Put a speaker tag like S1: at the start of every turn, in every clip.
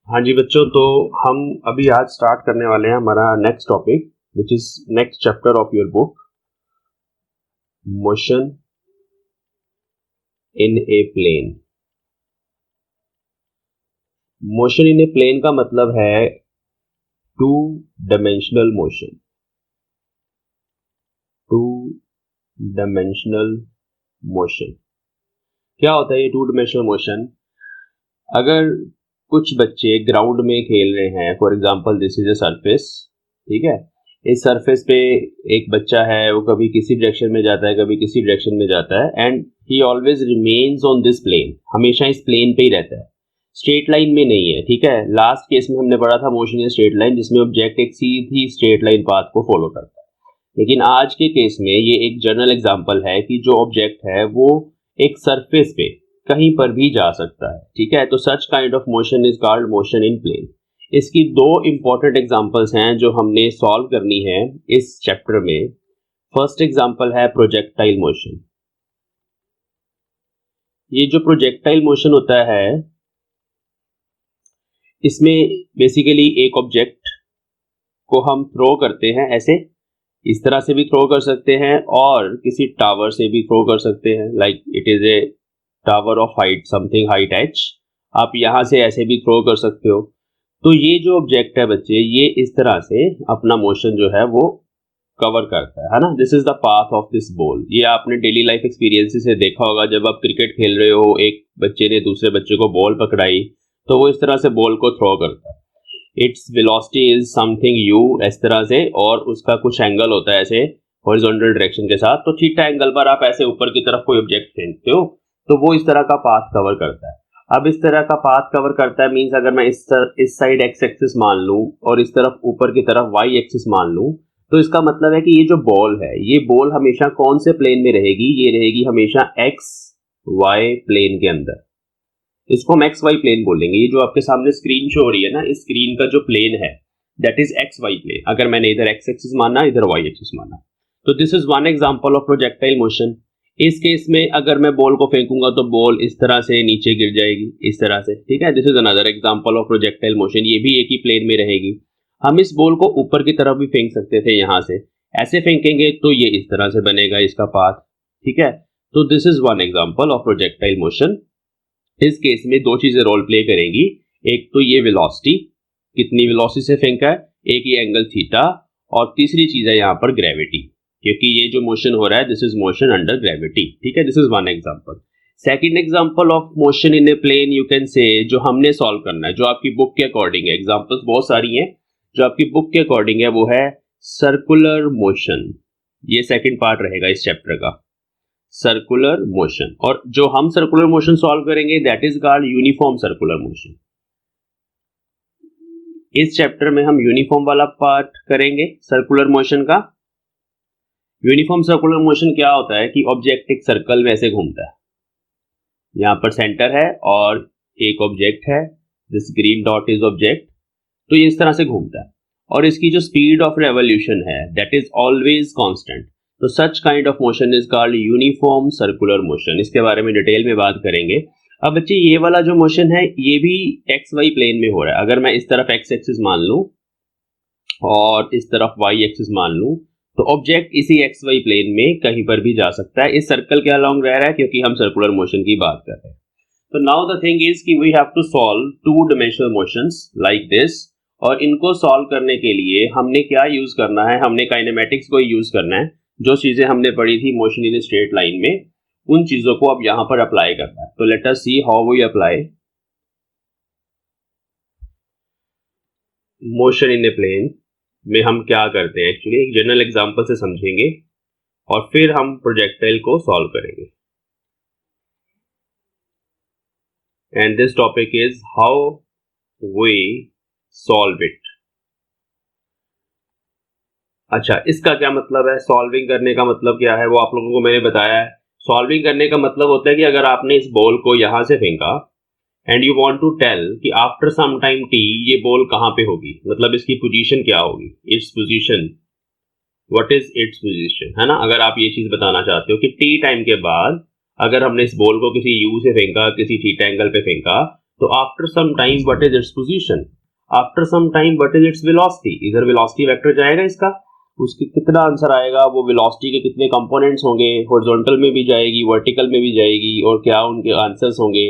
S1: हाँ जी बच्चों, तो हम अभी आज स्टार्ट करने वाले हैं हमारा next topic which is next chapter of your book, motion in a plane. Motion in a plane का मतलब है two dimensional motion. Two dimensional motion क्या होता है? ये टू डायमेंशनल मोशन, अगर कुछ बच्चे ग्राउंड में खेल रहे हैं, for example this is a surface, ठीक है, इस सरफेस पे एक बच्चा है, वो कभी किसी डायरेक्शन में जाता है, कभी किसी डायरेक्शन में जाता है, and he always remains on this plane, हमेशा इस प्लेन पे ही रहता है, स्ट्रेट लाइन में नहीं है। ठीक है, लास्ट केस में हमने पढ़ा था मोशन इन स्ट्रेट लाइन, जिसमें ऑब्जेक्ट एक सीधी स्ट्रेट लाइन पाथ को फॉलो करता है। लेकिन आज के केस में ये एक जनरल एग्जांपल है कि जो ऑब्जेक्ट है वो एक सरफेस पे कहीं पर भी जा सकता है। ठीक है, तो such kind of motion is called motion in plane. इसकी दो इंपॉर्टेंट एग्जांपल्स हैं जो हमने सॉल्व करनी है इस चैप्टर में। फर्स्ट एग्जांपल है प्रोजेक्टाइल मोशन। ये जो प्रोजेक्टाइल मोशन होता है, इसमें बेसिकली एक ऑब्जेक्ट को हम थ्रो करते हैं, ऐसे इस तरह से भी थ्रो कर सकते हैं और किसी टावर से भी थ्रो कर सकते हैं, like it is a tower of height, something height h, आप यहां से ऐसे भी थ्रो कर सकते हो। तो ये जो ऑब्जेक्ट है बच्चे, ये इस तरह से अपना मोशन जो है वो कवर करता है ना। This is the path of this ball. ये आपने डेली लाइफ एक्सपीरियंस से देखा होगा, जब आप क्रिकेट खेल रहे हो, एक बच्चे ने दूसरे बच्चे को बॉल पकड़ाई तो वो इस तरह से बॉल को थ्रो करता है। Its velocity is something u, इस तरह से, और उसका कुछ एंगल होता है ऐसे हॉरिजॉन्टल डायरेक्शन के साथ। तो थीटा एंगल पर आप ऐसे ऊपर की तरफ कोई ऑब्जेक्ट फेंकते हो तो वो इस तरह का पाथ कवर करता है। अब इस तरह का पाथ कवर करता है मींस अगर मैं इस साइड एक्स एक्सिस मान लूं और इस तरफ ऊपर की तरफ वाई एक्सिस मान लूं, तो इसका मतलब है कि ये जो बॉल है, ये बॉल हमेशा कौन से प्लेन में रहेगी? ये रहेगी हमेशा एक्स वाई प्लेन के अंदर। इसको हम एक्स वाई प्लेन बोलेंगे। ये जो आपके सामने स्क्रीन शो हो रही है ना, इस स्क्रीन का जो प्लेन है that is x y plane, अगर मैंने इधर एक्स एक्सिस माना, इधर वाई एक्सिस माना। तो this is one example of projectile motion. इस केस में अगर मैं बॉल को फेंकूंगा तो बॉल इस तरह से नीचे गिर जाएगी, इस तरह से। ठीक है, this is another example of projectile motion. ये भी एक ही प्लेन में रहेगी। हम इस बॉल को ऊपर की तरफ भी फेंक सकते थे, यहां से ऐसे फेंकेंगे तो ये इस तरह से बनेगा इसका पाथ। ठीक है, तो this is one example of projectile motion. इस केस में दो चीजें रोल प्ले करेंगी, एक तो ये वेलोसिटी, कितनी वेलोसिटी से फेंका है, एक ये एंगल थीटा, और तीसरी चीज है यहाँ पर ग्रेविटी, क्योंकि ये जो मोशन हो रहा है this is motion under gravity. ठीक है, this is one example. Second example of motion in a plane you can say, जो हमने सॉल्व करना है, जो आपकी बुक के अकॉर्डिंग है, एग्जांपल्स बहुत सारी हैं, जो आपकी बुक के अकॉर्डिंग है वो है सर्कुलर मोशन। ये सेकंड पार्ट रहेगा इस चैप्टर का, सर्कुलर मोशन। और जो हम सर्कुलर मोशन सॉल्व करेंगे that is called uniform circular motion. इस चैप्टर में हम यूनिफॉर्म वाला पार्ट करेंगे सर्कुलर मोशन का। यूनिफॉर्म सर्कुलर मोशन क्या होता है कि ऑब्जेक्ट एक सर्कल में ऐसे घूमता है, यहां पर सेंटर है और एक ऑब्जेक्ट है, this green dot is object, तो ये इस तरह से घूमता है और इसकी जो स्पीड ऑफ रेवोल्यूशन है दैट इज ऑलवेज कांस्टेंट। तो such kind of motion is called uniform circular motion. इसके बारे में डिटेल में बात करेंगे। अब बच्चे ये वाला जो मोशन है ये भी एक्स वाई प्लेन में हो रहा है। अगर मैं इस तरफ एक्स एक्सिस मान लूं और इस तरफ वाई एक्सिस मान लूं, तो ऑब्जेक्ट इसी एक्स वाई प्लेन में कहीं पर भी जा सकता है, इस सर्कल के अलोंग रह रहा है, क्योंकि हम सर्कुलर मोशन की बात कर रहे हैं। तो नाउ द थिंग इज कि we have to solve two dimensional motions like this, और इनको सॉल्व करने के लिए हमने क्या यूज करना है? हमने काइनेमेटिक्स को यूज करना है। जो चीजें हमने पढ़ी थी मोशन इन स्ट्रेट लाइन में, उन चीजों को अब यहां पर अप्लाई करना है। तो let us see how we apply motion in a plane में हम क्या करते हैं। एक्चुअली एक जनरल एग्जांपल से समझेंगे और फिर हम प्रोजेक्टाइल को सॉल्व करेंगे। And this topic is how we solve it. अच्छा, इसका क्या मतलब है? सॉल्विंग करने का मतलब क्या है वो आप लोगों को मैंने बताया है। सॉल्विंग करने का मतलब होता है कि अगर आपने इस बॉल को यहां से फेंका and you want to tell कि आफ्टर सम टाइम टी ये बॉल कहां पे होगी, मतलब इसकी पोजीशन क्या होगी, its position, what is its position, है ना। अगर आप ये चीज बताना चाहते हो कि टी टाइम के बाद अगर हमने इस बॉल को किसी यू से फेंका, किसी थीटा एंगल पे फेंका, तो after some time what is its position, after some time what is its velocity, इधर वेलोसिटी वेक्टर जाएगा इसका, उसके कितना आंसर आएगा, वो वेलोसिटी के कितने कंपोनेंट्स होंगे, हॉरिजॉन्टल में भी जाएगी, वर्टिकल में भी जाएगी, और क्या उनके आंसर्स होंगे,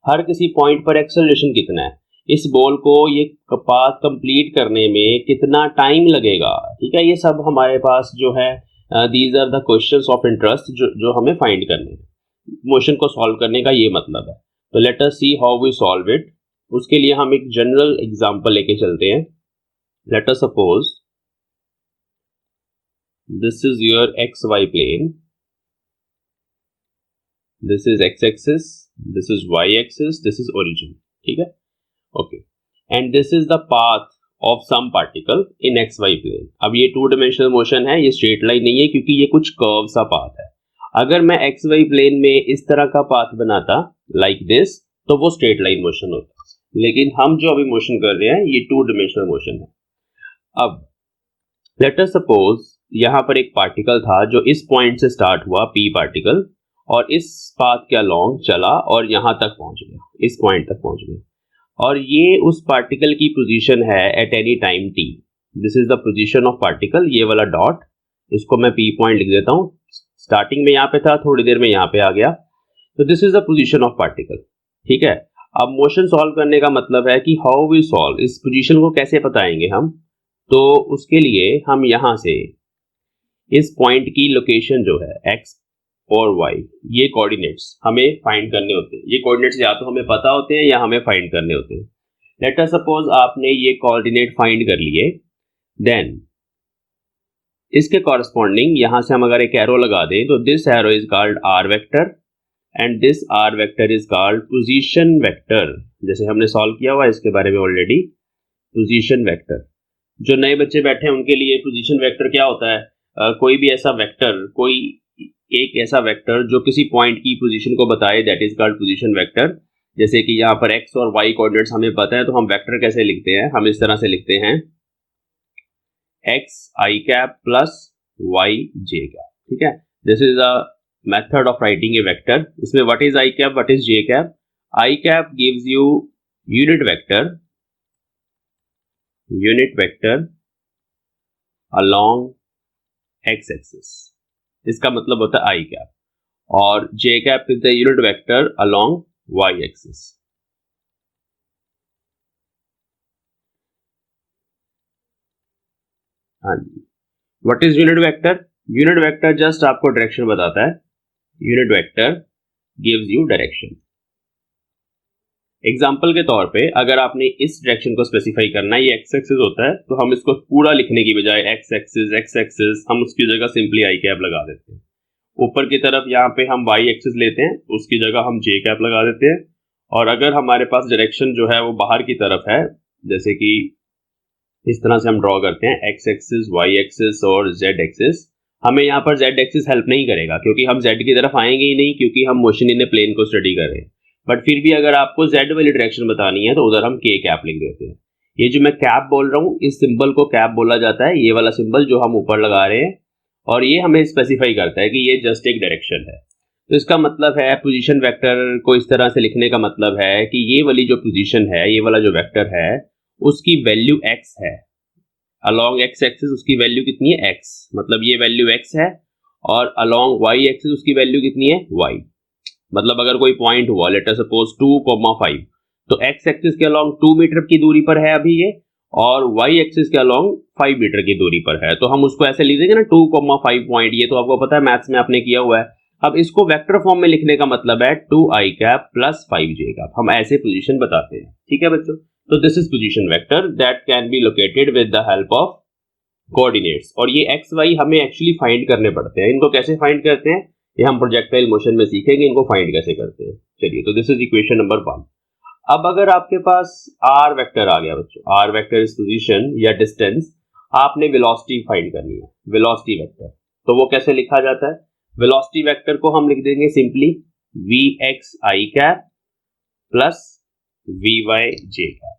S1: हर किसी पॉइंट पर एक्सेलरेशन कितना है, इस बॉल को ये पाथ कंप्लीट करने में कितना टाइम लगेगा, ठीक है, ये सब हमारे पास जो है these are the questions of interest जो हमें फाइंड करने हैं, मोशन को सॉल्व करने का ये मतलब है। तो let us see how we solve it. उसके लिए हम एक जनरल एग्जांपल लेके चलते हैं। Let us suppose this is your xy plane, this is x-axis, this is y-axis, this is origin, ठीक है, okay, and this is the path of some particle in xy plane। अब ये two dimensional motion है, ये straight line नहीं है क्योंकि ये कुछ कर्व सा पाथ है। अगर मैं xy प्लेन में इस तरह का पाथ बनाता like this, तो वो स्ट्रेट लाइन मोशन होता, लेकिन हम जो अभी मोशन कर रहे हैं ये टू डिमेंशनल मोशन है। अब लेट अस सपोज यहां पर एक पार्टिकल था जो इस पॉइंट से स्टार्ट हुआ, p पार्टिकल, और इस पाथ के अलोंग चला और यहां तक पहुंच गया, इस पॉइंट तक पहुंच गया, और ये उस पार्टिकल की पोजीशन है at any time t। This is the position of particle, ये वाला डॉट, इसको मैं p पॉइंट लिख देता हूं, स्टार्टिंग में यहां पे था, थोड़ी देर में यहां पे आ गया, तो this is the position of particle, ठीक है। अब मोशन सॉल्व करने का मतलब है कि हाउ वी सॉल्व, इस पोजीशन को कैसे बताएंगे हम, तो उसके लिए हम यहां से इस पॉइंट की लोकेशन जो है x और y, ये कोऑर्डिनेट्स हमें फाइंड करने होते हैं। ये कोऑर्डिनेट्स या तो हमें पता होते हैं या हमें फाइंड करने होते हैं। लेट अस सपोज आपने ये कोऑर्डिनेट फाइंड कर लिए, देन इसके कॉरस्पॉन्डिंग यहां से हम अगर एक एरो लगा दें तो this arrow is called r vector and this r vector is called position vector. जैसे हमने सॉल्व किया हुआ इसके बारे में ऑलरेडी, पोजीशन वेक्टर। जो नए बच्चे बैठे हैं उनके लिए पोजीशन वेक्टर क्या होता है, कोई भी ऐसा वेक्टर, कोई एक ऐसा वेक्टर जो किसी पॉइंट की पोजीशन को बताए, that is called position vector. जैसे कि यहाँ पर x और y कोऑर्डिनेट्स हमें पता है, तो हम वेक्टर कैसे लिखते हैं, हम इस तरह से लिखते हैं x i cap plus y j cap, ठीक है। This is a method of writing a vector. इसमें what is i cap, what is j cap, i cap gives you unit vector along x axis, इसका मतलब होता है i cap, और j cap is the unit vector along y axis. हाँ जी, what is unit vector, unit vector just आपको direction बताता है, unit vector gives you direction. Example के तौर पे अगर आपने इस डायरेक्शन को स्पेसिफाई करना है, ये x एक्सिस होता है, तो हम इसको पूरा लिखने की बजाय x एक्सिस हम उसकी जगह सिंपली i कैप लगा देते हैं। ऊपर की तरफ यहाँ पे हम y एक्सिस लेते हैं, उसकी जगह हम j कैप लगा देते हैं। और अगर हमारे पास डायरेक्शन जो है वो बाहर की तरफ है, जैसे कि इस तरह से हम ड्रॉ करते हैं x एक्सिस, y एक्सिस और z एक्सिस, हमें यहाँ पर z एक्सिस हेल्प नहीं करेगा क्योंकि हम z की तरफ आएंगे ही नहीं, क्योंकि हम मोशन इन ए प्लेन को स्टडी कर रहे हैं। बट फिर भी अगर आपको z वाली डायरेक्शन बतानी है तो उधर हम k कैप लिख देते हैं। ये जो मैं कैप बोल रहा हूँ, इस सिंबल को कैप बोला जाता है, ये वाला सिंबल जो हम ऊपर लगा रहे हैं, और ये हमें स्पेसिफाई करता है कि ये जस्ट एक डायरेक्शन है। तो इसका मतलब है पोजीशन वेक्टर को इस तरह से लिखने का मतलब है कि ये वाली जो पोजीशन है, ये वाला जो वेक्टर है, उसकी वैल्यू x है, अलोंग x एक्सिस उसकी वैल्यू कितनी है x, मतलब ये वैल्यू x है, और अलोंग y एक्सिस उसकी वैल्यू कितनी है y। मतलब अगर कोई पॉइंट हुआ, लेट अस सपोज 2,5, तो x एक्सिस के अलोंग 2 मीटर की दूरी पर है अभी ये, और y एक्सिस के अलोंग 5 मीटर की दूरी पर है, तो हम उसको ऐसे लिख देंगे ना 2,5 पॉइंट, ये तो आपको पता है मैथ्स में आपने किया हुआ है। अब इसको वेक्टर फॉर्म में लिखने का मतलब है 2i cap plus 5j cap, हम ऐसे पोजीशन बताते हैं, ठीक है बच्चों। तो this is position vector that can be located with the help of coordinates, और ये x y हमें एक्चुअली फाइंड करने पड़ते हैं। इनको कैसे फाइंड करते हैं ये हम प्रोजेक्टाइल मोशन में सीखेंगे, इनको फाइंड कैसे करते हैं। चलिए, तो दिस इज इक्वेशन नंबर 1। अब अगर आपके पास r वेक्टर आ गया बच्चों, r वेक्टर इज पोजीशन या डिस्टेंस, आपने वेलोसिटी फाइंड करनी है, वेलोसिटी वेक्टर, तो वो कैसे लिखा जाता है, वेलोसिटी वेक्टर को हम लिख देंगे simply vx i cap plus vy j cap.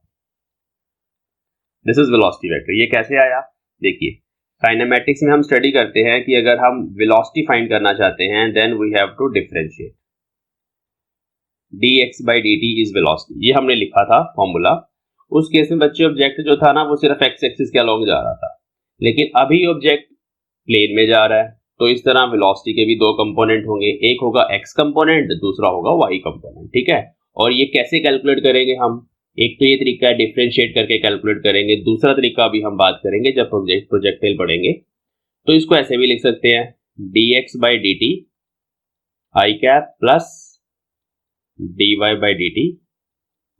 S1: This is velocity vector. ये कैसे आया, देखिए काइनेमैटिक्स में हम स्टडी करते हैं कि अगर हम वेलोसिटी फाइंड करना चाहते हैं then we have to differentiate. dx by dt is velocity, ये हमने लिखा था फॉर्मूला। उस केस में बच्चे ऑब्जेक्ट जो था ना वो सिर्फ एक्स एक्सिस के अलोंग जा रहा था, लेकिन अभी ऑब्जेक्ट प्लेन में जा रहा है, तो इस तरह वेलोसिटी के भी दो कंपोनेंट होंगे, एक होगा एक्स कंपोनेंट, दूसरा होगा वाई कंपोनेंट, ठीक है। और ये कैसे कैलकुलेट करेंगे हम, एक तो ये तरीका है डिफरेंशिएट करके कैलकुलेट करेंगे, दूसरा तरीका अभी हम बात करेंगे जब प्रोजेक्टाइल पढ़ेंगे। तो इसको ऐसे भी लिख सकते हैं dx by dt i cap plus dy by dt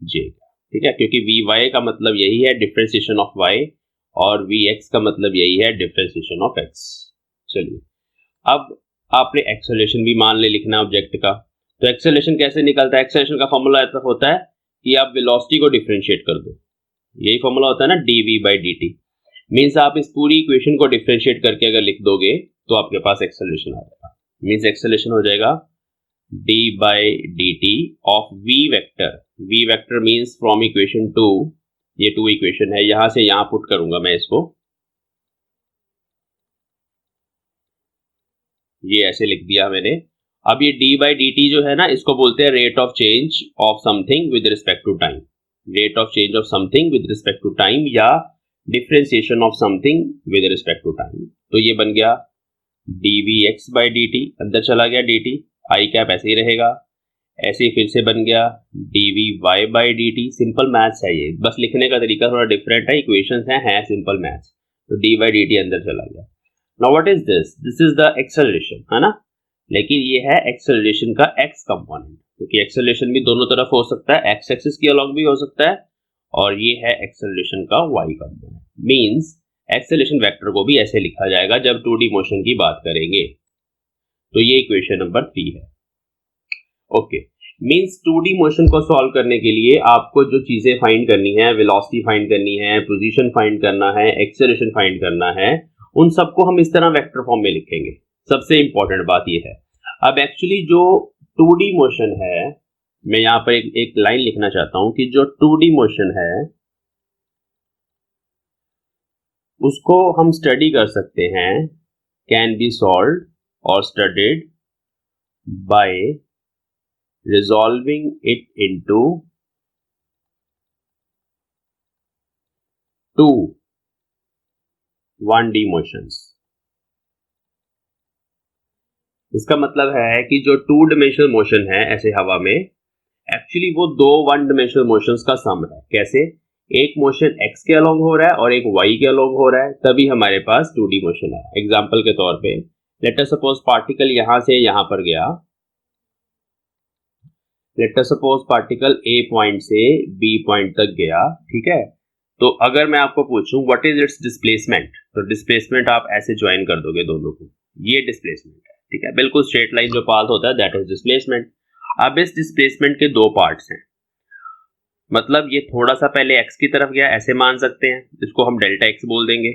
S1: j, ठीक है, क्योंकि vy का मतलब यही है डिफरेंशिएशन ऑफ y और vx का मतलब यही है डिफरेंशिएशन ऑफ x। चलिए अब आपने एक्सेलरेशन भी मान ले लिखना ऑब्जेक्ट का, तो एक्सेलरेशन कैसे निकलता है, एक्सेलरेशन का फॉर्मूला ऐसा होता है कि आप वेलोसिटी को डिफरेंशिएट कर दो, यही फॉर्मूला होता है ना dv by dt, मींस आप इस पूरी इक्वेशन को डिफरेंशिएट करके अगर लिख दोगे तो आपके पास एक्सेलरेशन आ जाएगा, मींस एक्सेलरेशन हो जाएगा d by dt of v vector means from equation 2, ये 2 इक्वेशन है, यहां से यहां पुट करूंगा मैं इसको, ये ऐसे लिख दिया मैंने। अब ये d by dt जो है ना इसको बोलते हैं rate of change of something with respect to time, rate of change of something with respect to time या differentiation of something with respect to time. तो ये बन गया dvx by dt, अंदर चला गया dt, i कैप ऐसे ही रहेगा, ऐसे ही फिर से बन गया dvy by dt, simple maths है ये, बस लिखने का तरीका थोड़ा डिफरेंट है, इक्वेशंस हैं सिंपल मैथ्स। तो d by dt अंदर चला गया। Now what is this, this is the acceleration, है ना, लेकिन ये है एक्सेलरेशन का x कंपोनेंट, क्योंकि एक्सेलरेशन भी दोनों तरफ हो सकता है, x एक्सिस के अलॉन्ग भी हो सकता है, और ये है एक्सेलरेशन का y component, means acceleration vector को भी ऐसे लिखा जाएगा जब 2D मोशन की बात करेंगे। तो ये इक्वेशन नंबर 3 है। ओके, मींस 2D मोशन को सॉल्व करने के लिए आपको जो चीजें फाइंड करनी है, वेलोसिटी फाइंड करनी है, पोजीशन फाइंड करना है, एक्सेलरेशन फाइंड करना है, उन सबको हम इस तरह वेक्टर फॉर्म में लिखेंगे। सबसे इंपॉर्टेंट बात ये है, अब एक्चुअली जो 2D मोशन है, मैं यहाँ पर एक लाइन लिखना चाहता हूं कि जो 2D मोशन है उसको हम स्टडी कर सकते हैं, कैन बी सॉल्व्ड और studied by resolving it into 2 1D motions. इसका मतलब है कि जो 2 डिमेंशनल मोशन है ऐसे हवा में, एक्चुअली वो 2 1 डिमेंशनल मोशंस का सम है। कैसे, एक मोशन x के अलोंग हो रहा है और एक y के अलोंग हो रहा है, तभी हमारे पास 2D मोशन है। एग्जांपल के तौर पे लेट अस सपोज पार्टिकल यहां से यहां पर गया, late us suppose particle A point से B पॉइंट तक गया, ठीक है। तो अगर मैं आपको पूछूं व्हाट इज इट्स डिस्प्लेसमेंट, तो डिस्प्लेसमेंट आप ऐसे ज्वाइन कर दोगे दोनों को, ये डिस्प्लेसमेंट है, ठीक है, बिल्कुल स्ट्रेट लाइन जो पाथ होता है दैट इज डिस्प्लेसमेंट। अब इस डिस्प्लेसमेंट के दो पार्ट्स हैं, मतलब ये थोड़ा सा पहले x की तरफ गया, ऐसे मान सकते हैं, इसको हम डेल्टा x बोल देंगे,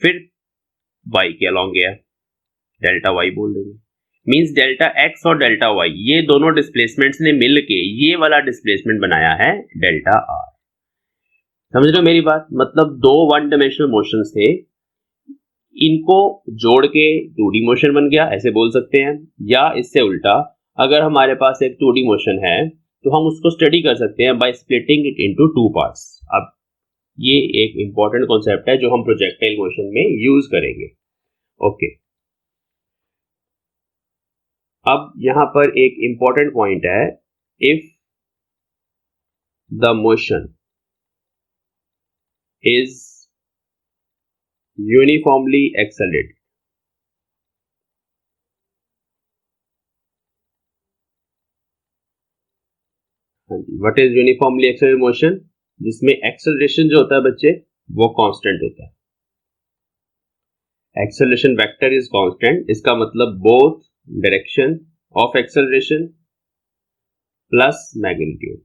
S1: फिर y के अलोंग गया, डेल्टा y बोल देंगे, मींस डेल्टा x और डेल्टा y ये दोनों डिस्प्लेसमेंट्स ने मिलके ये वाला डिस्प्लेसमेंट बनाया है डेल्टा r। समझ रहे हो मेरी बात, मतलब 2 1 डायमेंशनल मोशंस थे, इनको जोड़ के 2D मोशन बन गया, ऐसे बोल सकते हैं, या इससे उल्टा अगर हमारे पास एक 2D मोशन है तो हम उसको स्टडी कर सकते हैं by splitting it into 2 parts. अब ये एक इंपॉर्टेंट कॉन्सेप्ट है जो हम प्रोजेक्टाइल मोशन में यूज करेंगे। ओके, अब यहां पर एक इंपॉर्टेंट पॉइंट है, if the motion is uniformly accelerated, what is uniformly accelerated motion, जिसमें एक्सेलरेशन जो होता है बच्चे वो कांस्टेंट होता है, एक्सेलरेशन वेक्टर इज कांस्टेंट, इसका मतलब both direction of acceleration plus magnitude,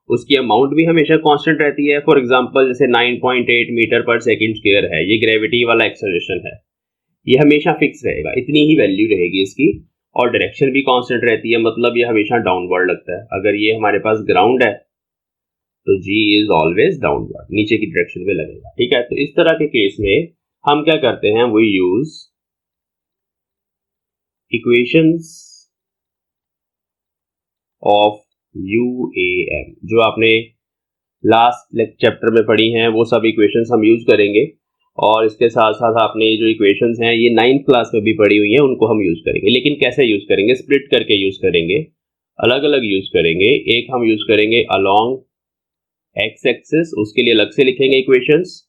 S1: उसकी अमाउंट भी हमेशा कांस्टेंट रहती है। फॉर एग्जांपल जैसे 9.8 मीटर पर सेकंड स्क्वायर है, ये ग्रेविटी वाला एक्सेलरेशन है, ये हमेशा फिक्स रहेगा, इतनी ही वैल्यू रहेगी इसकी, और डायरेक्शन भी कांस्टेंट रहती है, मतलब ये हमेशा डाउनवर्ड लगता है। अगर ये हमारे पास ग्राउंड है तो g इज ऑलवेज डाउनवर्ड, नीचे की डायरेक्शन में लगेगा, ठीक है। तो इस तरह के केस में हम क्या करते हैं, we use equations of UAM, जो आपने लास्ट चैप्टर में पढ़ी हैं वो सब इक्वेशंस हम यूज करेंगे, और इसके साथ साथ आपने जो इक्वेशंस हैं ये 9th क्लास में भी पढ़ी हुई हैं, उनको हम यूज करेंगे। लेकिन कैसे यूज करेंगे? स्प्लिट करके यूज करेंगे, अलग अलग यूज करेंगे। एक हम यूज करेंगे अलोंग एक्स एक्सिस, उसके लिए अलग से लिखेंगे इक्वेशंस,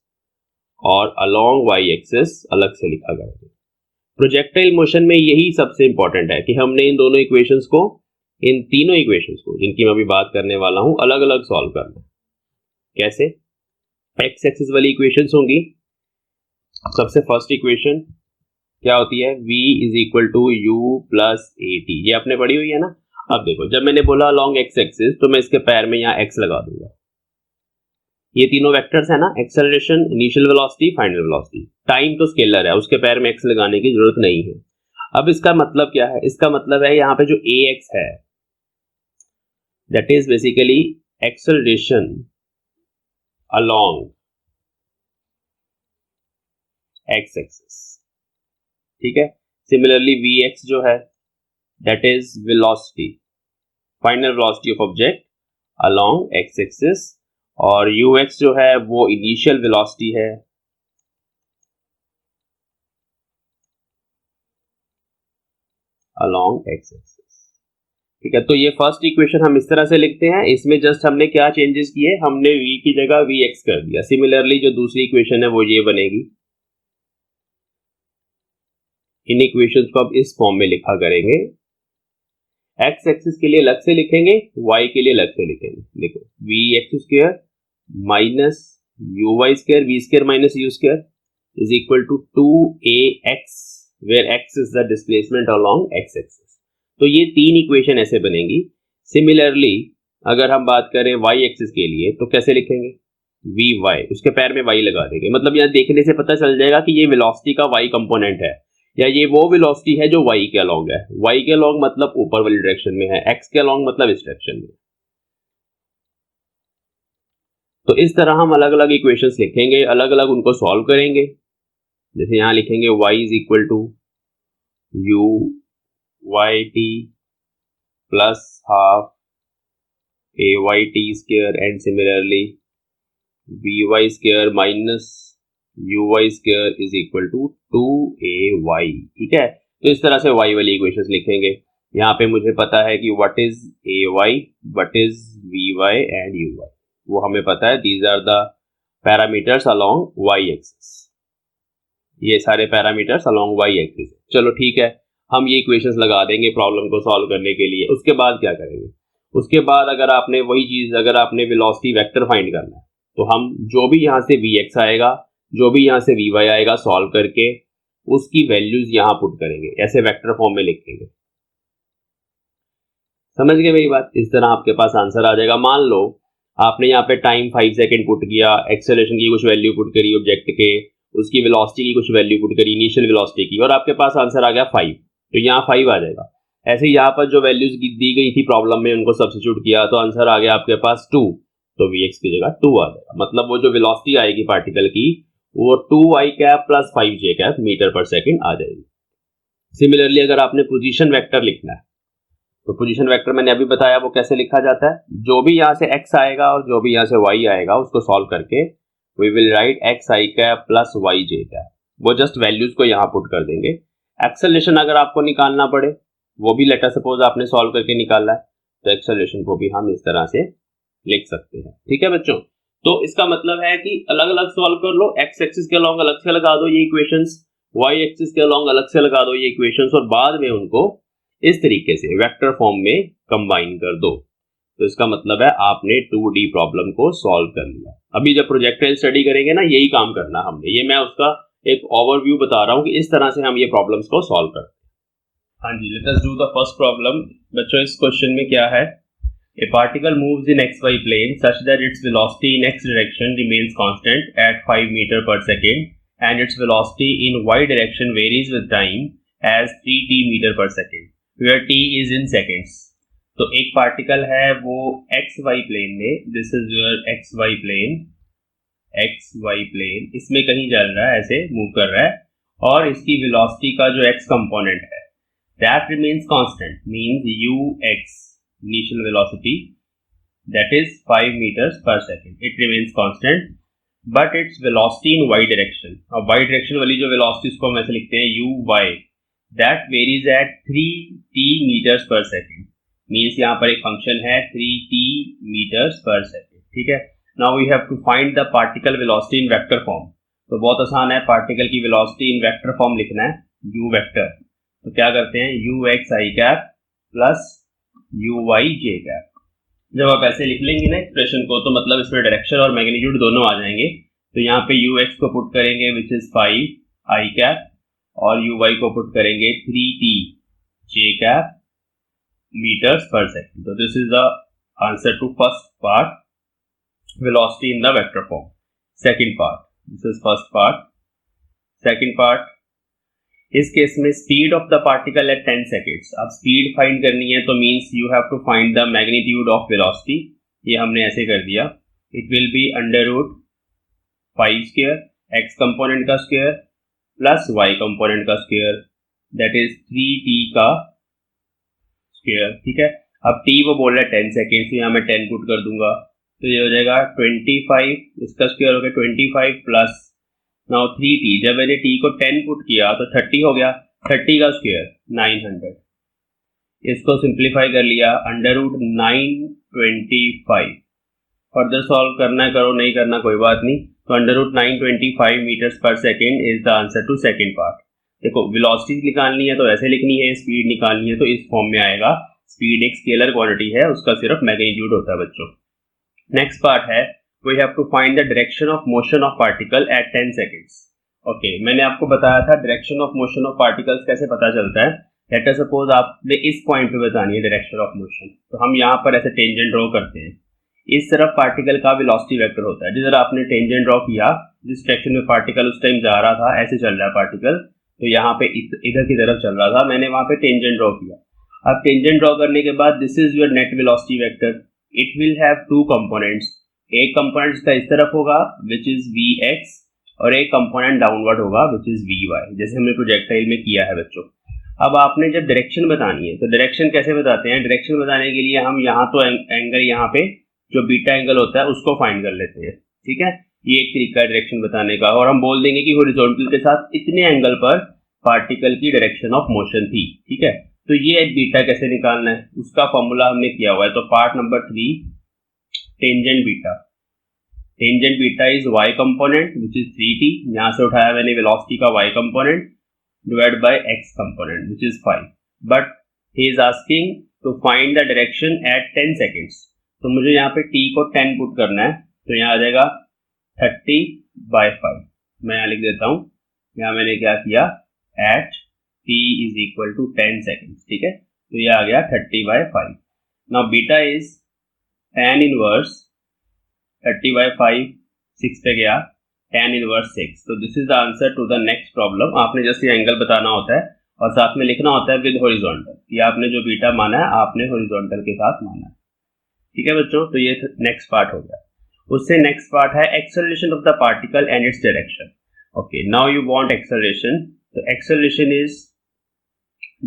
S1: और अलोंग वाई एक्सिस अलग से लिखा करेंगे। प्रोजेक्टाइल मोशन में यही सबसे इंपॉर्टेंट है कि हमने इन दोनों इक्वेशंस को, इन तीनों इक्वेशंस को जिनकी मैं अभी बात करने वाला हूं, अलग अलग सॉल्व करना है। कैसे? एक्स एक्सिस वाली इक्वेशंस होंगी। सबसे फर्स्ट इक्वेशन क्या होती है? v is equal to u plus a t, ये आपने पढ़ी हुई है ना। अब देखो, जब मैंने बोला अलोंग एक्स एक्सिस, तो मैं इसके पैर में यहाँ x लगा दूंगा। ये तीनों वेक्टर्स है ना, acceleration, initial velocity, final velocity. Time तो स्केलर है, उसके पैर में x लगाने की जरूरत नहीं है। अब इसका मतलब क्या है? इसका मतलब है यहाँ पे जो ax है, that is basically acceleration along x axis, ठीक है। सिमिलरली vx जो है, that is velocity, final velocity of object along x axis, और ux जो है वो इनिशियल वेलोसिटी है अलोंग x एक्सिस, ठीक है। तो ये फर्स्ट इक्वेशन हम इस तरह से लिखते हैं। इसमें जस्ट हमने क्या चेंजेस किए? हमने v की जगह vx कर दिया। सिमिलरली जो दूसरी इक्वेशन है वो ये बनेगी। इन इक्वेशंस को अब इस फॉर्म में लिखा करेंगे। x एक्सिस के लिए अलग से लिखेंगे, y के लिए अलग से लिखेंगे। देखो, vx square minus uy square, v square minus u square is equal to 2ax, where x is the displacement along x axis. तो ये तीन इक्वेशन ऐसे बनेंगी। सिमिलरली अगर हम बात करें y एक्सिस के लिए, तो कैसे लिखेंगे? vy, उसके पैर में y लगा देंगे। मतलब यहाँ देखने से पता चल जाएगा कि ये वेलोसिटी का y कंपोनेंट है, या ये वो वेलोसिटी है जो y के अलोंग है। y के अलोंग मतलब ऊपर वाली डायरेक्शन में है, x के अलोंग मतलब इस डायरेक्शन में। तो इस तरह हम अलग अलग इक्वेशंस लिखेंगे, अलग अलग उनको सॉल्व करेंगे। जैसे यहां लिखेंगे y is equal to u y t plus half a y t square, and similarly v y square minus u y square is equal to 2ay, ठीक है। तो इस तरह से y वाली इक्वेशंस लिखेंगे। यहाँ पे मुझे पता है कि what is ay, what is vy and uy, वो हमें पता है। These are the parameters along y axis, ये सारे पैरामीटर्स अलोंग y एक्सिस। चलो ठीक है, हम ये इक्वेशंस लगा देंगे प्रॉब्लम को सॉल्व करने के लिए। उसके बाद क्या करेंगे? उसके बाद अगर आपने वही चीज, अगर आपने वेलोसिटी वेक्टर फाइंड करना है, तो हम जो भी यहाँ से vx आएगा, जो भी यहाँ से vy आएगा, सॉल्व करके उसकी वैल्यूज यहाँ पुट करेंगे, ऐसे वेक्टर फॉर्म में लिखेंगे। समझ गए मेरी बात? इस तरह आपके पास आंसर आ जाएगा। मान लो आपने यहाँ पे टाइम 5 सेकंड पुट किया, एक्सेलरेशन की कुछ वैल्यू पुट करी ऑब्जेक्ट के, उसकी वेलोसिटी की कुछ वैल्यू पुट करी, इनिशियल वेलोसिटी की, और आपके पास आंसर आ गया 5, तो यहाँ 5 आ जाएगा। ऐसे यहाँ पर जो वैल्यूज दी गई थी प्रॉब्लम में, उनको सब्स्टिट्यूट किया तो आंसर आ गया आपके पास 2, तो vx की जगह 2 आ जाएगा। मतलब वो जो वेलोसिटी आएगी पार्टिकल की, वो 2i cap plus 5j cap metre पर सेकेंड आ जाएगी। सिमिलरली अगर आपने पोजीशन वेक्टर लिखना है, तो पोजीशन वेक्टर मैंने अभी बताया वो कैसे लिखा जाता है। जो भी यहाँ से x आएगा और जो भी यहाँ से y आएगा, उसको सॉल्व करके we will write xi cap plus yj cap, वो जस्ट वैल्यूज को यहाँ पुट कर देंगे। एक्सेलरेशन अगर आपको निकालना पड़े, वो भी लेटर सपोज आपने सॉल्व करके निकाला है, तो एक्सेलरेशन को भी हम इस तरह से लिख सकते हैं। ठीक है बच्चों, तो इसका मतलब है कि अलग अलग सॉल्व कर लो। x एक्सिस के अलोंग अलग से लगा दो ये इक्वेशंस, y एक्सिस के अलोंग अलग से लगा दो ये इक्वेशंस, और बाद में उनको इस तरीके से वेक्टर फॉर्म में कंबाइन कर दो। तो इसका मतलब है आपने 2D प्रॉब्लम को सॉल्व कर लिया। अभी जब प्रोजेक्टाइल स्टडी करेंगे ना, यही काम करना हमने। ये मैं उसका एक ओवरव्यू बता रहा हूँ कि इस तरह से हम ये प्रॉब्लम्स को सॉल्व करते हैं। हाँ जी, let us do the first problem. बच्चों इस क्वेश्चन में क्या है? A particle moves in xy plane such that its velocity in x direction remains constant at 5 meter per second and its velocity in y direction varies with time as 3t meter per second, where t is in seconds. तो एक particle है वो xy plane में, this is your xy plane, इसमें कहीं चल रहा है, ऐसे मूव कर रहा है, और इसकी वेलोसिटी का जो x कंपोनेंट है that remains constant, means ux initial velocity, that is 5 meters per second. It remains constant, but its velocity in y direction. अब y direction वाली जो velocity उसको हम ऐसे लिखते हैं uy, that varies at 3t meters per second. Means यहाँ पर एक function है 3t meters per second. ठीक है. Now we have to find the particle velocity in vector form. तो बहुत आसान है, पार्टिकल की वेलोसिटी इन वेक्टर फॉर्म लिखना है, u वेक्टर. तो क्या करते हैं, ux i cap plus uy j cap. जब आप ऐसे लिख लेंगे ना एक्सप्रेशन को, तो मतलब इसमें डायरेक्शन और मैग्नीट्यूड दोनों आ जाएंगे. तो यहाँ पे ux को पुट करेंगे विच इज 5 i कैप और uy को पुट करेंगे 3t j cap meters per second. So this is the answer to first part, velocity in the vector form. Second part, this is first part. Second part, इस case में speed of the particle at 10 seconds. अब speed find करनी है तो means you have to find the magnitude of velocity. ये हमने ऐसे कर दिया. It will be under root 5 square x component का स्क्वायर प्लस वाई कंपोनेंट का स्क्वायर, दैट इज 3t का स्क्वायर. ठीक है. अब t वो बोल रहा है 10 सेकेंड, तो यहाँ मैं 10 पुट कर दूंगा. तो ये हो जाएगा 25, इसका स्क्वायर हो गया 25 प्लस नाउ 3t. जब मैंने t को 10 पुट किया तो 30 हो गया, 30 का स्क्वायर 900. इसको सिंप्लीफाई कर लिया अंडर रूट 925. फर्दर सॉल्व करना है करो, नहीं करना कोई बात नहीं. तो अंडर रूट 925 मीटर्स पर second is the answer to second part. देखो वेलोसिटी निकालनी है तो ऐसे लिखनी है, स्पीड निकालनी है तो इस फॉर्म में आएगा. स्पीड एक स्केलर क्वांटिटी है, उसका सिर्फ मैग्नीट्यूड होता है बच्चों. नेक्स्ट पार्ट है we have to find the direction of motion of particle at 10 seconds. Okay, मैंने आपको बताया था direction of motion of particles कैसे पता चलता है. लेट अस सपोज आपने इस पॉइंट पे बतानी है डायरेक्शन ऑफ मोशन, तो हम यहाँ पर ऐसे टेंजेंट ड्रॉ करते हैं. इस तरफ पार्टिकल का वेलोसिटी वेक्टर होता है. जिस तरह आपने टेंजेंट ड्रॉ किया, जिस डायरेक्शन में पार्टिकल उस टाइम जा रहा था, ऐसे चल रहा है पार्टिकल, तो यहाँ पे इधर की तरफ चल रहा था, मैंने वहां पे टेंजेंट ड्रॉ किया. अब टेंजेंट ड्रॉ करने के बाद this is your net velocity vector. It will have two components. एक कंपोनेंट का इस तरफ होगा विच इज vx और एक कंपोनेंट डाउनवर्ड होगा विच इज vy, जैसे हमने प्रोजेक्टाइल में किया है बच्चों. अब आपने जब डायरेक्शन बतानी है तो डायरेक्शन कैसे बताते हैं. डायरेक्शन बताने के लिए हम यहाँ तो एंगल यहाँ पे जो बीटा एंगल होता है उसको फाइंड कर लेते हैं. ठीक है, ये एक तरीका है डायरेक्शन बताने का. और हम बोल देंगे कि हॉरिजॉन्टल के साथ इतने एंगल पर पार्टिकल की डायरेक्शन ऑफ मोशन थी. ठीक है, तो ये बीटा कैसे निकालना है उसका फॉर्मूला हमने किया हुआ है. तो part number 3, tangent beta. Tangent beta is y component which is 3t. यहां से उठाया मैंने वेलोसिटी का y component divide by x component which is 5. But he is asking to find the direction at 10 seconds. तो मुझे यहाँ पे t को 10 पुट करना है. तो यहाँ आ जाएगा 30/5. मैं यहाँ लिख देता हूँ. यहाँ मैंने क्या किया, at t is equal to 10 seconds. ठीक है, तो ये आ गया 30/5. Now beta is tan inverse 30/5, 6 पे गया, tan इनवर्स 6. तो this is the answer to the next problem. आपने जस्ट ये एंगल बताना होता है और साथ में लिखना होता है विद हॉरिजॉन्टल. ये आपने जो बीटा माना है आपने हॉरिजॉन्टल के साथ माना है. ठीक है बच्चों, तो ये नेक्स्ट पार्ट हो गया. उससे नेक्स्ट पार्ट है acceleration of the particle and its direction. Okay, now you want acceleration. तो एक्सेलरेशन इज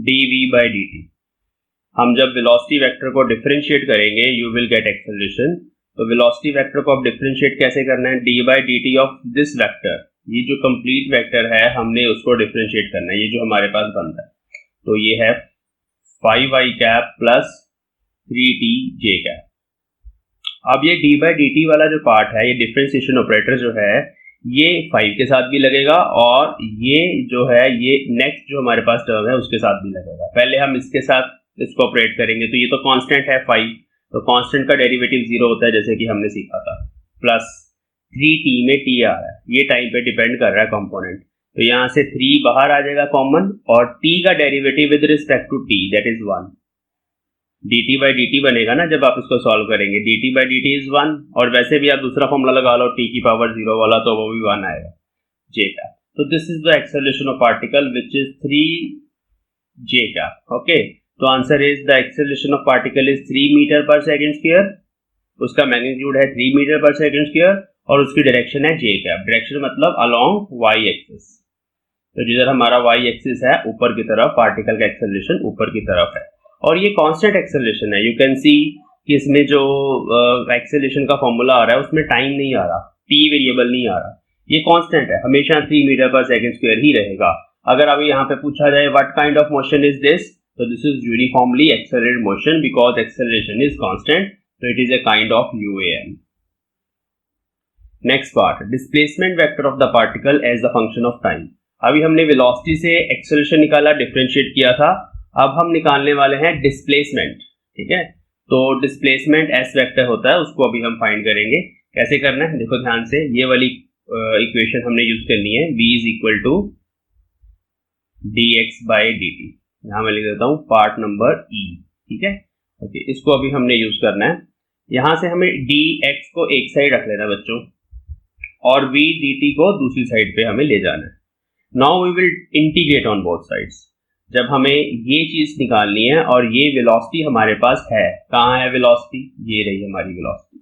S1: dv/dt. हम जब वेलोसिटी वेक्टर को डिफरेंशिएट करेंगे यू विल गेट एक्सेलरेशन. तो वेलोसिटी वेक्टर को अब डिफरेंशिएट कैसे करना है, d/dt ऑफ दिस वेक्टर. ये जो कंप्लीट वेक्टर है हमने उसको डिफरेंशिएट करना है, ये जो हमारे पास बनता है. तो ये है 5i cap plus 3t j cap. अब ये d/dt वाला जो पार्ट है, ये डिफरेंशिएशन ऑपरेटर जो है, ये 5 के साथ भी लगेगा और ये जो है ये नेक्स्ट जो हमारे पास टर्म है उसके साथ भी लगेगा. पहले हम इसके साथ इसको ऑपरेट करेंगे. तो ये तो कांस्टेंट है 5, तो कांस्टेंट का डेरिवेटिव 0 होता है जैसे कि हमने सीखा था. प्लस 3t में t आ रहा है, ये टाइम पे डिपेंड कर रहा है कंपोनेंट. तो यहाँ से 3 बाहर आ जाएगा कॉमन और t का derivative with respect to t that is 1. dt/dt बनेगा ना जब आप इसको सॉल्व करेंगे. dt/dt इज 1 और वैसे भी आप दूसरा फॉर्मूला लगा लो t की पावर 0 वाला, तो वो भी 1 आएगा j का. तो this is the acceleration of particle which is 3j का. ओके, तो answer is the acceleration of particle is 3 meter पर सेकेंड स्क्वायर. उसका मैग्नीट्यूड है 3 मीटर पर सेकेंड स्क्वायर और उसकी डायरेक्शन है j कैप. डायरेक्शन मतलब अलोंग y एक्सिस. तो जिधर हमारा y एक्सिस है ऊपर की तरफ पार्टिकल का एक्सेलरेशन ऊपर की तरफ है. और ये कांस्टेंट एक्सेलरेशन है। यू कैन सी कि इसमें जो एक्सेलरेशन का फॉर्मूला आ रहा है उसमें टाइम नहीं आ रहा, टी वेरिएबल नहीं आ रहा, ये कांस्टेंट है, हमेशा 3 मीटर पर सेकंड स्क्वायर ही रहेगा। अगर अभी यहाँ पे पूछा जाए what kind of motion is this, तो this is uniformly accelerated motion because acceleration is constant, so it is a kind of UAM. Next part, displacement vector of the particle as the function of time. अभी हमने velocity से acceleration निकाला, differentiate किया था, अब हम निकालने वाले हैं डिस्प्लेसमेंट। ठीक है, तो डिस्प्लेसमेंट एस वेक्टर होता है, उसको अभी हम फाइंड करेंगे। कैसे करना है देखो ध्यान से, ये वाली इक्वेशन हमने यूज करनी है, v is equal to dx by dt। यहाँ मैं लिख देता हूँ पार्ट नंबर ई। ठीक है, ओके, इसको अभी हमने यूज करना है। यहां से हमें dx को एक साइड रख लेना बच्चों, और v dt को दूसरी साइड पे हमें ले जाना है। Now we will integrate on both sides. जब हमें ये चीज निकालनी है और ये वेलोसिटी हमारे पास है, कहाँ है वेलोसिटी, ये रही हमारी वेलोसिटी,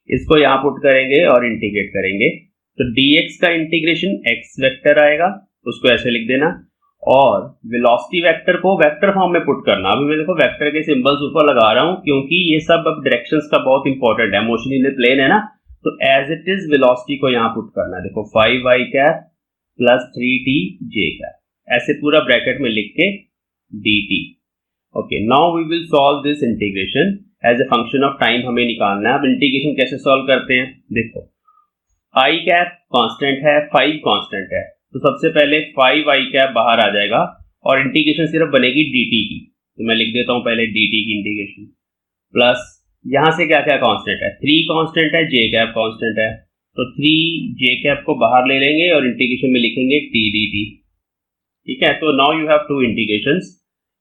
S1: इसको यहाँ पुट करेंगे और इंटीग्रेट करेंगे। तो dx का इंटीग्रेशन x वेक्टर आएगा, उसको ऐसे लिख देना, और वेलोसिटी वेक्टर को वेक्टर फॉर्म में पुट करना। अभी मैं देखो वेक्टर के सिंबल्स ऊपर लगा रहा हूं क्योंकि ये सब अब डायरेक्शंस का बहुत इंपॉर्टेंट है, मोशन इन प्लेन है ना, तो एज इट इज वेलोसिटी को यहाँ पुट करना है। देखो 5y cap plus 3t j cap, ऐसे पूरा ब्रैकेट में लिख के dt। Okay, now we will solve this integration as a function of time, हमें निकालना है। अब इंटीग्रेशन कैसे सॉल्व करते हैं, देखो i कैप कांस्टेंट है, 5 कांस्टेंट है, तो सबसे पहले 5y कैप बाहर आ जाएगा और इंटीग्रेशन सिर्फ बनेगी dt की। तो मैं लिख देता हूं पहले dt की इंटीग्रेशन, प्लस यहां से क्या क्या कांस्टेंट है, 3 कांस्टेंट है, j कैप कांस्टेंट है, तो 3 j कैप को बाहर ले लेंगे और इंटीग्रेशन में लिखेंगे t dt। ठीक है, तो नाउ यू हैव 2 इंटीग्रेशंस,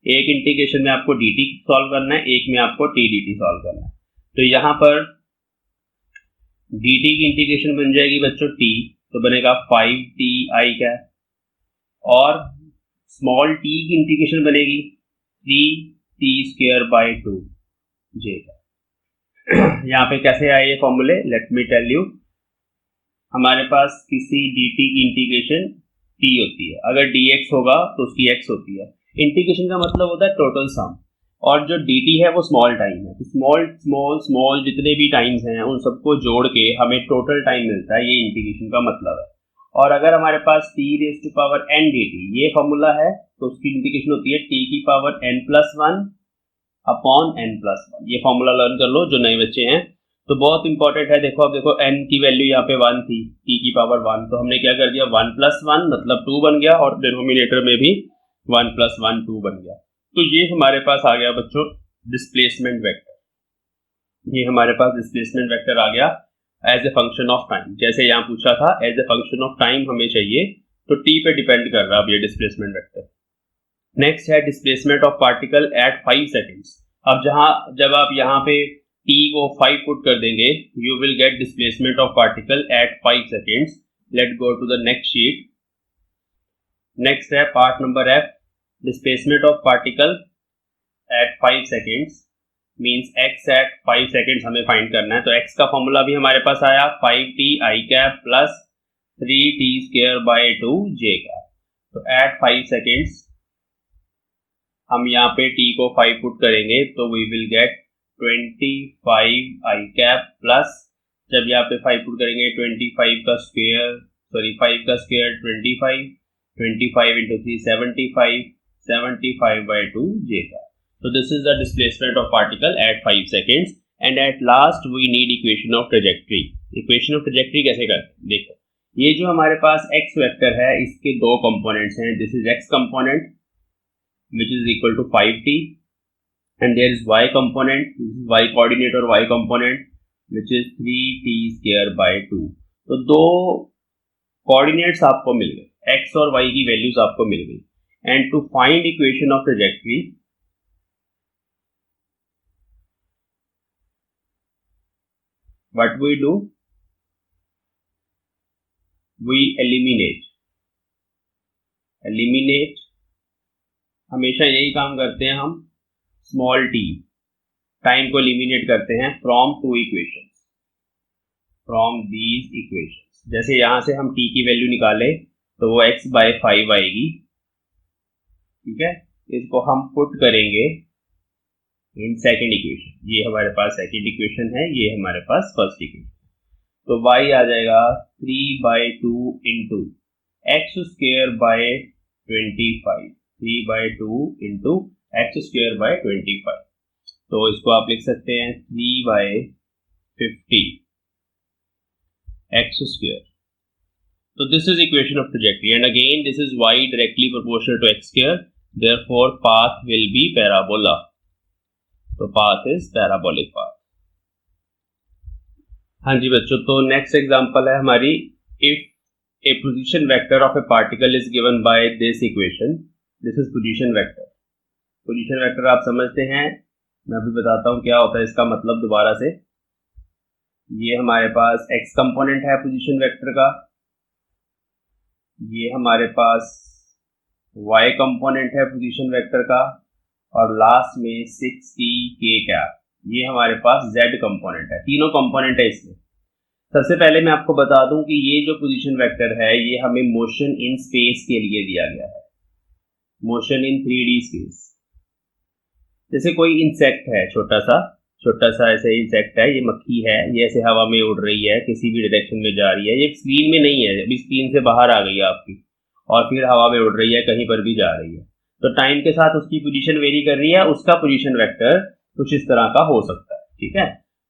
S1: एक इंटीग्रेशन में आपको dt सॉल्व करना है, एक में आपको t dt सॉल्व करना है। तो यहां पर dt की इंटीग्रेशन बन जाएगी बच्चों t, तो बनेगा 5t i कैप, और स्मॉल t की इंटीग्रेशन बनेगी 3t square by 2 j cap. यहाँ पे कैसे आए ये फॉर्मूले, लेट मी टेल यू। हमारे पास किसी dt की इंटीग्रेशन t होती है, अगर dx होगा तो उसकी x होती है। इंटीग्रेशन का मतलब होता है टोटल सम, और जो dt है वो स्मॉल टाइम है, तो स्मॉल स्मॉल स्मॉल जितने भी टाइम्स हैं उन सबको जोड़ के हमें टोटल टाइम मिलता है, ये इंटीग्रेशन का मतलब है। और अगर हमारे पास t raise to power n dt ये फॉर्मूला है, तो उसकी इंटीग्रेशन होती है t की power n plus 1 upon n plus 1। ये फॉर्मूला लर्न कर लो जो नए बच्चे हैं, तो बहुत इंपॉर्टेंट है। देखो अब देखो n की वैल्यू यहाँ पे 1 थी, t की पावर 1, तो हमने क्या कर दिया 1 प्लस 1 मतलब 2 बन गया, और डिनोमिनेटर में भी 1 प्लस 1 2 बन गया। तो ये हमारे पास आ गया बच्चों डिस्प्लेसमेंट वेक्टर, ये हमारे पास डिस्प्लेसमेंट वेक्टर आ गया as a function of time. जैसे यहाँ पूछा था as a function of time हमें चाहिए, तो t पे डिपेंड कर रहा है अब ये डिस्प्लेसमेंट वेक्टर। नेक्स्ट है displacement of particle at 5 seconds. अब जब आप यहाँ पे t को 5 पुट कर देंगे, you will get displacement of particle at 5 seconds. Let go to the next sheet. Next है part number f, displacement of particle at 5 seconds means x at 5 seconds हमें फाइंड करना है। तो x का formula भी हमारे पास आया 5t i cap plus 3t square by 2 j cap. तो at 5 seconds हम यहाँ पे t को 5 पुट करेंगे तो we will get 25 i cap plus, जब यहाँ पे 5 पुट करेंगे 25 का स्क्वायर, सॉरी 5 का स्क्वायर 25 into 3 75 by 2 j का। So this is the displacement of particle at 5 seconds, and at last we need equation of trajectory। equation of trajectory कैसे करते हैं, देखो ये जो हमारे पास x वेक्टर है इसके दो कंपोनेंट्स हैं, this is x component which is equal to 5t and there is y component, this is y coordinate और y component which is 3t square by 2। तो दो कोऑर्डिनेट्स आपको मिल गए, x और y की वैल्यूज आपको मिल गई, and to find equation of trajectory what we do, we eliminate हमेशा यही काम करते हैं हम, स्मॉल t टाइम को एलिमिनेट करते हैं from two equations, from these equations. जैसे यहां से हम t की वैल्यू निकाले तो वो x बाय 5 आएगी, ठीक है, इसको हम पुट करेंगे इन सेकेंड इक्वेशन, ये हमारे पास सेकेंड इक्वेशन है, ये हमारे पास फर्स्ट इक्वेशन। तो y आ जाएगा 3/2 into x square by 25, 3/2 into x square by 25। तो इसको आप लिख सकते हैं 3/50 x square. So this is equation of trajectory, and again this is y directly proportional to x square, therefore path will be parabola. So path is parabolic path. हाँ जी बच्चों, तो next example है हमारी, if A position vector of A particle is given by this equation, this is position vector. Position vector आप समझते हैं, मैं अभी बताता हूँ क्या होता है इसका मतलब दोबारा से। ये हमारे पास x कंपोनेंट है पोजीशन वेक्टर का, ये हमारे पास y कंपोनेंट है पोजीशन वेक्टर का, और लास्ट में 6t k कैप, ये हमारे पास z कंपोनेंट है। तीनों कंपोनेंट है इसमें। सबसे पहले मैं आपको बता दूं कि ये जो पोजीशन वेक्टर है ये हमें मोशन इन स्पेस के लिए दिया गया है, मोशन इन 3D स्पेस। जैसे कोई इंसेक्ट है, छोटा सा ऐसे इंसेक्ट है, ये मक्खी है, ये ऐसे हवा में उड़ रही है, किसी भी डायरेक्शन में जा रही है, ये स्क्रीन में नहीं है, अभी स्क्रीन से बाहर आ गई है आपकी, और फिर हवा में उड़ रही है, कहीं पर भी जा रही है। तो टाइम के साथ उसकी पोजीशन वेरी कर रही है, उसका पोजीशन वेक्टर कुछ इस तरह का हो सकता है, ठीक है।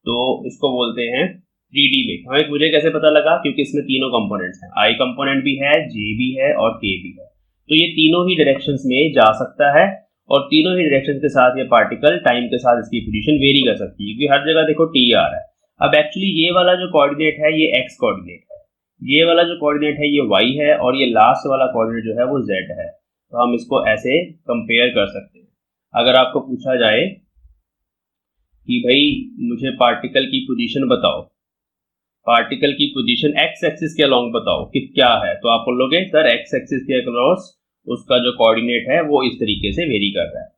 S1: तो इसको बोलते हैं 3D में। हमें मुझे कैसे पता लगा, क्योंकि इसमें तीनों कंपोनेंट्स हैं, I कंपोनेंट भी है, J भी है और K भी है। तो ये तीनों ही डायरेक्शंस में जा सकता है, और तीनों ही डायरेक्शन के साथ ये पार्टिकल टाइम के साथ इसकी पोजीशन वेरी कर सकती है, क्योंकि हर जगह देखो t आ रहा है। अब एक्चुअली ये वाला जो कोऑर्डिनेट है ये x कोऑर्डिनेट है, ये वाला जो कोऑर्डिनेट है ये y है, और ये लास्ट वाला कोऑर्डिनेट जो है वो z है। तो हम इसको ऐसे कंपेयर कर सकते हैं। अगर आपको पूछा जाए कि भाई मुझे पार्टिकल की पोजीशन बताओ, पार्टिकल की पोजीशन x एक्सिस के अलोंग बताओ कि क्या है, तो आप बोलोगे सर x एक्सिस के अक्रॉस उसका जो कोऑर्डिनेट है वो इस तरीके से वेरी कर रहा है,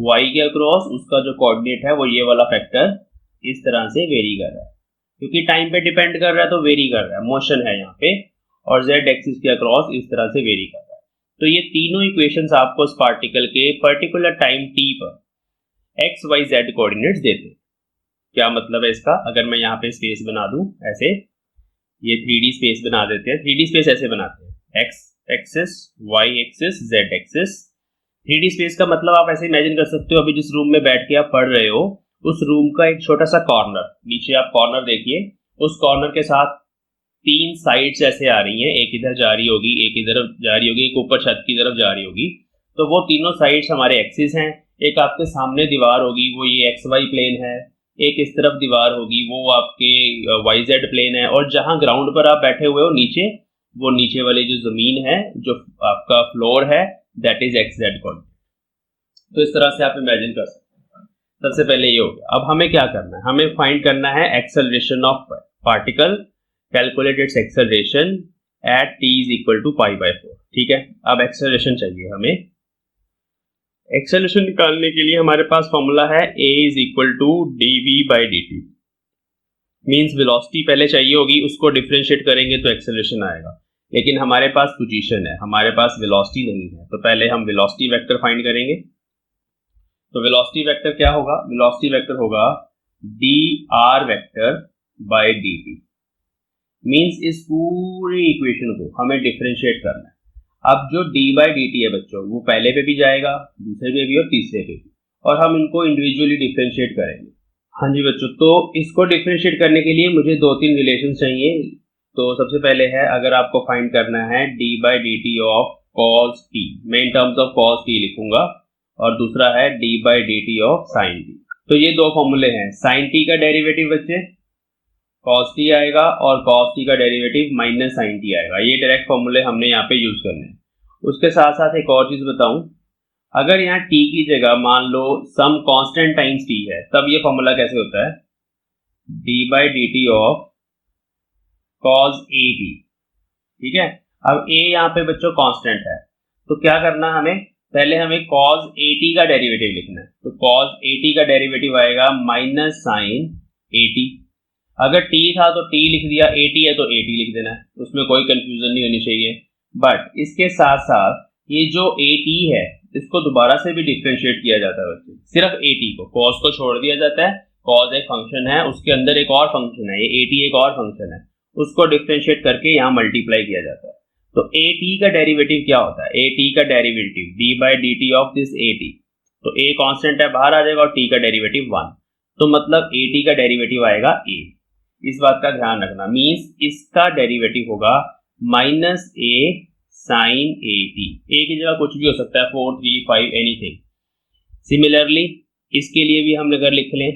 S1: y के अक्रॉस उसका जो कोऑर्डिनेट है वो ये वाला फैक्टर इस तरह से वेरी कर रहा है, क्योंकि टाइम पे डिपेंड कर रहा है तो वेरी कर रहा है, मोशन है यहाँ पे, और z एक्सिस के अक्रॉस इस तरह से वेरी कर रहा है। तो ये तीनों इक्वेशंस आपको उस पार्टिकल के पर्टिकुलर टाइम t पर x y z कोऑर्डिनेट्स देते हैं। क्या मतलब है इसका, अगर मैं यहाँ पे स्पेस बना दूं ऐसे, ये 3D स्पेस बना देते हैं। 3D स्पेस ऐसे बनाते हैं, x axis, y axis, z axis. 3D space का मतलब आप ऐसे इमेजिन कर सकते हो, अभी जिस रूम में बैठ के आप पढ़ रहे हो उस रूम का एक छोटा सा कॉर्नर, नीचे आप कॉर्नर देखिए, उस कॉर्नर के साथ 3 साइड्स ऐसे आ रही हैं, एक इधर जा रही होगी, एक इधर जा रही होगी, एक ऊपर छत की तरफ जा रही होगी। तो वो तीनों साइड्स हमारे एक्सिस हैं। एक आपके सामने दीवार होगी, वो ये एक्स वाई प्लेन है, एक इस तरफ दीवार होगी, वो आपके वाई जेड प्लेन है, और जहां ग्राउंड पर आप बैठे हुए हो नीचे, वो नीचे वाली जो जमीन है, जो आपका फ्लोर है, that is x Z coordinate. तो इस तरह से आप इमेजिन कर सकते हैं। सबसे पहले ये हो गया। अब हमें क्या करना है, हमें फाइंड करना है acceleration of particle, calculate its acceleration at t is equal to π/4। ठीक है, अब एक्सेलरेशन चाहिए हमें। एक्सेलरेशन निकालने के लिए हमारे पास फॉर्मूला है a is equal to dv/dt। Means velocity पहले चाहिए होगी, उसको डिफरेंशिएट करेंगे तो एक्सेलरेशन आएगा, लेकिन हमारे पास पोजीशन है, हमारे पास वेलोसिटी नहीं है। तो पहले हम वेलोसिटी वेक्टर फाइंड करेंगे। तो वेलोसिटी वेक्टर क्या होगा, वेलोसिटी वेक्टर होगा dr vector by dt। Means इस पूरी इक्वेशन को हमें डिफरेंशिएट करना है। अब जो d/dt है बच्चों, वो पहले पे भी जाएगा, दूसरे पे भी और तीसरे पे भी, और हम इनको इंडिविजुअली डिफरेंशिएट करेंगे। हाँ जी बच्चों, तो इसको डिफरेंशिएट करने के लिए मुझे 2-3 रिलेशन चाहिए। तो सबसे पहले है, अगर आपको फाइंड करना है d/dt ऑफ cos t, मैं in terms of cos t लिखूंगा, और दूसरा है d/dt ऑफ sin t। तो ये दो फॉर्मूले हैं, sin t का डेरिवेटिव बच्चे cos t आएगा, और cos t का डेरिवेटिव माइनस sin t आएगा। ये डायरेक्ट फॉर्मूले हमने यहाँ पे यूज करने हैं। उसके साथ साथ एक और चीज बताऊं, अगर यहाँ t की जगह मान लो सम कांस्टेंट टाइम्स t है, तब ये फॉर्मूला कैसे होता है, d/dt ऑफ cos at। ठीक है, अब a यहाँ पे बच्चों कांस्टेंट है, तो क्या करना है हमें, पहले हमें cos at का डेरिवेटिव लिखना है। तो cos at का डेरिवेटिव आएगा माइनस sin at। अगर t था तो t लिख दिया, at है तो at लिख देना है, उसमें कोई कंफ्यूजन नहीं होनी चाहिए। बट इसके साथ साथ ये जो at है, इसको दोबारा से भी डिफरेंशिएट किया जाता है बच्चे, सिर्फ at को, cos को छोड़ दिया जाता है, cos एक फंक्शन है, उसके अंदर एक और फंक्शन है, ये at एक और फंक्शन है, उसको डिफरेंशिएट करके यहाँ मल्टीप्लाई किया जाता है। तो at का डेरिवेटिव क्या होता है? at का derivative d by D T of this at, तो a कांस्टेंट है, बाहर आ जाएगा, और t का डेरिवेटिव 1, तो मतलब at का डेरिवेटिव आएगा a। इस बात का ध्यान रखना, मींस इसका डेरिवेटिव होगा minus a sine at, a की जगह कुछ भी हो सकता है, 4, 3, 5 एनीथिंग। सिमिलरली इसके लिए भी हम अगर लिख लें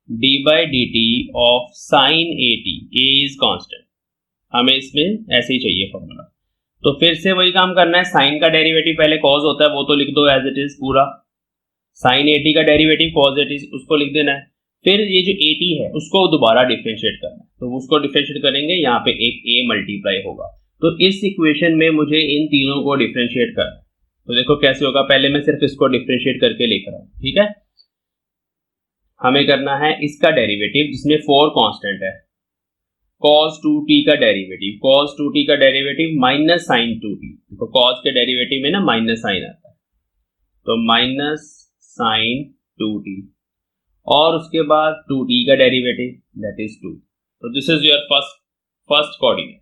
S1: d by D T of sine at, a is constant, हमें इसमें ऐसे ही चाहिए फॉर्मूला। तो फिर से वही काम करना है, साइन का डेरिवेटिव पहले कॉस होता है, वो तो लिख दो एज इट इज पूरा, साइन at का डेरिवेटिव कॉस at उसको लिख देना है। फिर ये जो at है उसको दोबारा डिफरेंशिएट करना है, तो उसको डिफरेंशिएट करेंगे, यहाँ पे एक a मल्टीप्लाई होगा। तो इस इक्वेशन में मुझे इन तीनों को डिफरेंशिएट करना है, तो देखो कैसे होगा, पहले मैं सिर्फ इसको डिफरेंशिएट करके लिख रहा हूँ, ठीक है। हमें करना है इसका डेरिवेटिव जिसमें 4 कांस्टेंट है, cos 2t का डेरिवेटिव, cos 2t का डेरिवेटिव माइनस साइन 2t, देखो cos के डेरिवेटिव में ना माइनस साइन आता है, तो माइनस साइन 2t, और उसके बाद 2t का डेरिवेटिव दैट इज 2, तो this is your first coordinate,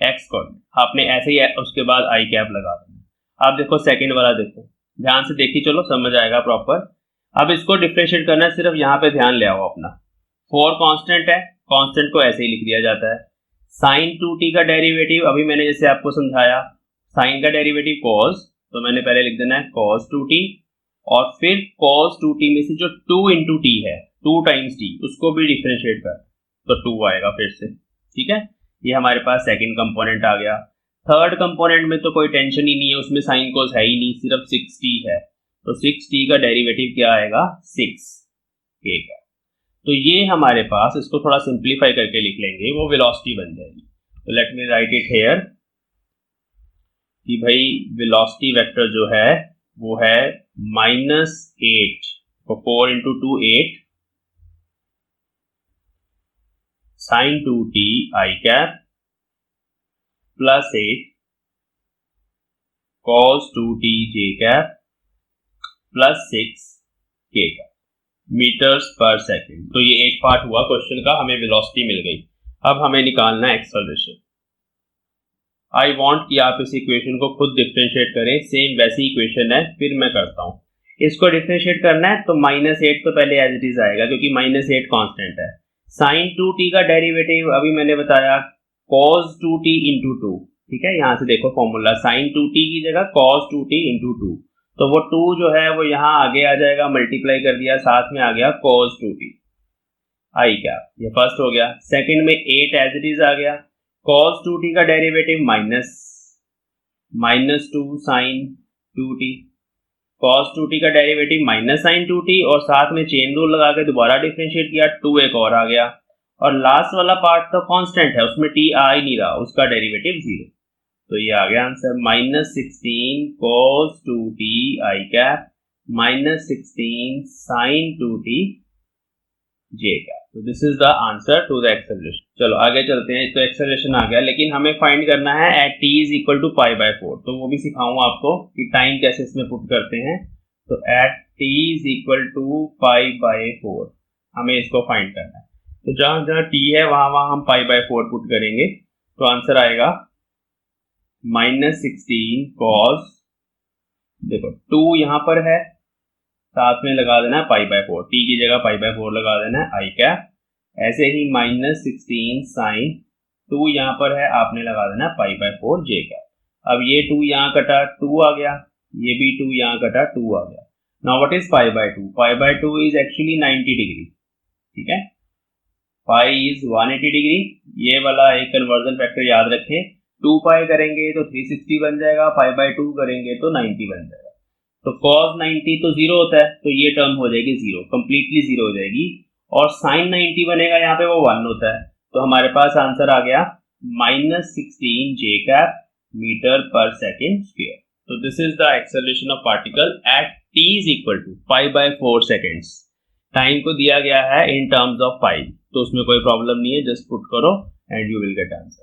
S1: x coordinate, आपने ऐसे ही उसके बाद आई कैप लगा देना। अब देखो सेकंड वाला, देखो ध्यान से देखिए, चलो समझ आएगा प्रॉपर। अब इसको डिफरेंशिएट करना है, सिर्फ यहाँ पे ध्यान ले आओ अपना, 4 कांस्टेंट है, कांस्टेंट को ऐसे ही लिख दिया जाता है। साइन 2t का डेरिवेटिव, अभी मैंने जैसे आपको समझाया, साइन का डेरिवेटिव cos, तो मैंने पहले लिख देना है cos 2t, और फिर cos 2t में से जो 2 इंटू टी है, 2 टाइम्स t, उसको भी डिफरेंशिएट कर, तो 2 आएगा फिर से, ठीक है। ये हमारे पास सेकंड कंपोनेंट आ गया। थर्ड कंपोनेंट में तो कोई टेंशन ही नहीं है, उसमें साइन cos है ही नहीं, सिर्फ 6t है, तो 6t का डेरिवेटिव क्या आएगा? 6k का। तो ये हमारे पास, इसको थोड़ा सिंप्लीफाई करके लिख लेंगे, वो वेलोसिटी बन जाएगी। तो let me right it here कि भाई वेलोसिटी वेक्टर जो है वो है -8, तो 4 इंटू 2 8 साइन 2t आई cap plus 8 cos 2t j cap plus 6 k का मीटर्स पर सेकंड। तो ये एक पार्ट हुआ क्वेश्चन का, हमें वेलोसिटी मिल गई। अब हमें निकालना है एक्सेलरेशन। आई वांट कि आप इस इक्वेशन को खुद डिफरेंशिएट करें, सेम वैसी इक्वेशन है, फिर मैं करता हूं। इसको डिफरेंशिएट करना है तो -8 तो पहले एज इट इज आएगा, क्योंकि -8 कांस्टेंट है। साइन 2t का डेरिवेटिव अभी मैंने बताया cos 2t इंटू 2, ठीक है। यहां से देखो फॉर्मूला, साइन 2t की जगह cos 2t इंटू 2, तो वो 2 जो है वो यहाँ आगे आ जाएगा, मल्टीप्लाई कर दिया, साथ में आ गया cos 2t आई क्या, ये फर्स्ट हो गया। सेकंड में 8 एज इट इज आ गया, cos 2t का derivative minus 2 sign 2t, cos 2t का डेरिवेटिव माइनस साइन 2t, और साथ में चेन रूल लगा के दोबारा डिफरेंशिएट किया, 2 एक और आ गया। और लास्ट वाला पार्ट तो कांस्टेंट है, उसमें t आ ही नहीं रहा, उसका डेरिवेटिव 0, तो ये आ गया आंसर -16 cos 2t आई cap -16 sin 2t j cap. तो this is the answer to the acceleration. चलो आगे चलते हैं। तो एक्सेलरेशन आ गया, लेकिन हमें फाइंड करना है at t is equal to π/4, तो वो भी सिखाऊंगा आपको कि टाइम कैसे इसमें पुट करते हैं। तो at t is equal to π/4 हमें इसको फाइंड करना है। तो जहां जहां t है वहां हम π/4 पुट करेंगे, तो आंसर आएगा -16 cos, देखो 2 यहाँ पर है, साथ में लगा देना है π/4, t की जगह π/4 लगा देना है आई कैप। ऐसे ही -16 sin 2 यहाँ पर है, आपने लगा देना है π/4 j कैप। अब ये 2 यहाँ कटा, 2 आ गया, ये भी 2 यहाँ कटा, 2 आ गया। Now what is π/2? π/2 is actually 90 degree, ठीक है। पाई इज 180 डिग्री, ये वाला एक कन्वर्जन फैक्टर याद रखें, 2 पाई करेंगे तो 360 बन जाएगा, π/2 करेंगे तो 90 बन जाएगा। तो cos 90 तो 0 होता है, तो ये टर्म हो जाएगी 0, कंप्लीटली 0 हो जाएगी, और sin 90 बनेगा यहाँ पे, वो 1 होता है। तो हमारे पास आंसर आ गया -16 j कैप मीटर पर सेकेंड स्क्वायर। तो this is the acceleration of particle at t is equal to π/4 seconds. Time को दिया गया है इन टर्म्स ऑफ पाई, तो उसमें कोई प्रॉब्लम नहीं है, जस्ट पुट करो and you will get answer.